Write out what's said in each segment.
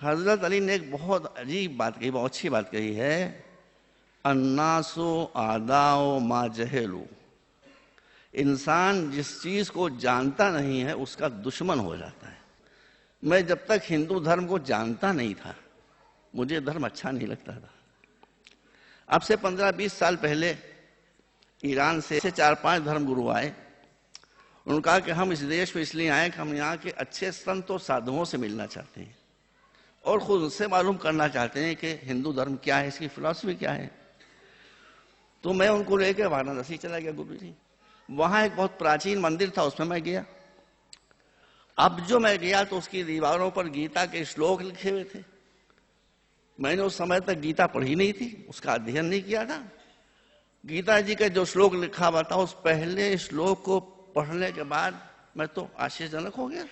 हजरत अली ने एक बहुत अजीब बात कही, बहुत अच्छी बात कही है, अन्नासु आदाओ मा जहेलू। इंसान जिस चीज को जानता नहीं है उसका दुश्मन हो जाता है। मैं जब तक हिंदू धर्म को जानता नहीं था मुझे धर्म अच्छा नहीं लगता था। अब से 15-20 साल पहले ईरान से 4-5 धर्म गुरु आए। उन्होंने कहा कि हम इस देश में इसलिए आए कि हम यहाँ के अच्छे संत और साधुओं से मिलना चाहते हैं और खुद उनसे मालूम करना चाहते हैं कि हिंदू धर्म क्या है, इसकी फिलॉसफी क्या है। तो मैं उनको लेकर वाराणसी चला गया गुरु जी। वहां एक बहुत प्राचीन मंदिर था, उसमें मैं गया। अब जो मैं गया तो उसकी दीवारों पर गीता के श्लोक लिखे हुए थे। मैंने उस समय तक गीता पढ़ी नहीं थी, उसका अध्ययन नहीं किया था। गीता जी का जो श्लोक लिखा हुआ था उस पहले श्लोक को पढ़ने के बाद मैं तो आश्चर्यजनक हो गया।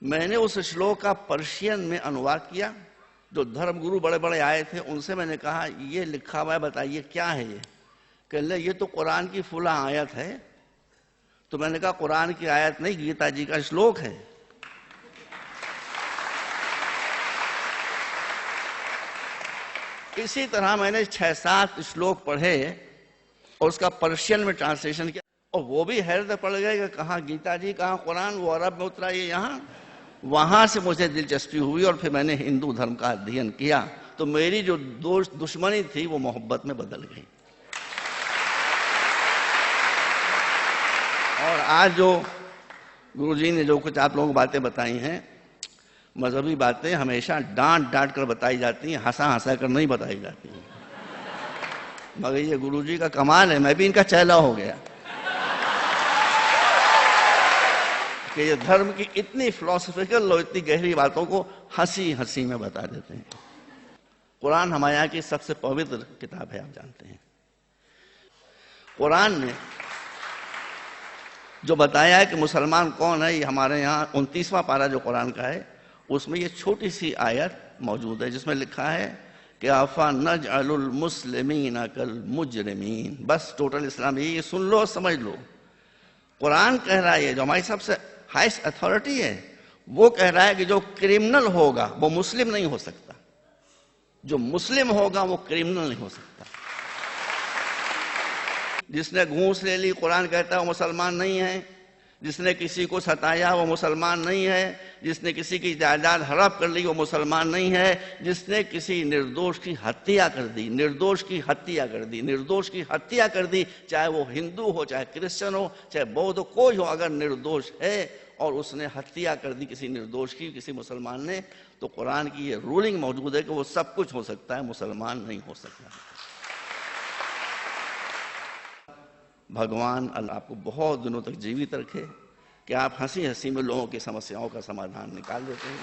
मैंने उस श्लोक का पर्शियन में अनुवाद किया। जो धर्म गुरु बड़े बड़े आए थे उनसे मैंने कहा ये लिखा हुआ है, बताइए क्या है ये। कहने ये तो कुरान की फुला आयत है। तो मैंने कहा कुरान की आयत नहीं, गीता जी का श्लोक है। इसी तरह मैंने 6-7 श्लोक पढ़े और उसका पर्शियन में ट्रांसलेशन किया और वो भी हैरत पड़ गए कि कहाँ गीता जी, कहाँ कुरान, वो अरब में उतरा, ये यहाँ। वहां से मुझे दिलचस्पी हुई और फिर मैंने हिंदू धर्म का अध्ययन किया। तो मेरी जो दुश्मनी थी वो मोहब्बत में बदल गई। और आज जो गुरुजी ने जो कुछ आप लोगों को बातें बताई हैं, मजहबी बातें हमेशा डांट डांट कर बताई जाती हैं, हंसा हंसा कर नहीं बताई जाती हैं। मगर ये गुरुजी का कमाल है, मैं भी इनका चेला हो गया कि ये धर्म की इतनी फिलोसफिकल और इतनी गहरी बातों को हंसी हंसी में बता देते हैं। कुरान हमारे यहाँ की सबसे पवित्र किताब है, आप जानते हैं। कुरान ने जो बताया है कि मुसलमान कौन है, ये हमारे यहाँ 29वां पारा जो कुरान का है उसमें ये छोटी सी आयत मौजूद है जिसमें लिखा है कि आफा नजअलुल मुस्लिमीन कल मुजरिमीन। बस टोटल इस्लाम ये सुन लो, समझ लो। कुरान कह रहा है, जो हमारी सबसे हाईएस्ट अथॉरिटी है, वो कह रहा है कि जो क्रिमिनल होगा वो मुस्लिम नहीं हो सकता, जो मुस्लिम होगा वो क्रिमिनल नहीं हो सकता। जिसने घूस ले ली, कुरान कहता है वो मुसलमान नहीं है। जिसने किसी को सताया वो मुसलमान नहीं है। जिसने किसी की जायदाद हड़प कर ली वो मुसलमान नहीं है। जिसने किसी निर्दोष की हत्या कर दी, निर्दोष की हत्या कर दी, निर्दोष की हत्या कर दी, चाहे वो हिंदू हो, चाहे क्रिश्चियन हो, चाहे बौद्ध हो, कोई हो, अगर निर्दोष है और उसने हत्या कर दी किसी निर्दोष की, किसी मुसलमान ने, तो कुरान की ये रूलिंग मौजूद है कि वो सब कुछ हो सकता है, मुसलमान नहीं हो सकता। भगवान अल्लाह आपको बहुत दिनों तक जीवित रखे कि आप हंसी हंसी में लोगों की समस्याओं का समाधान निकाल देते हैं।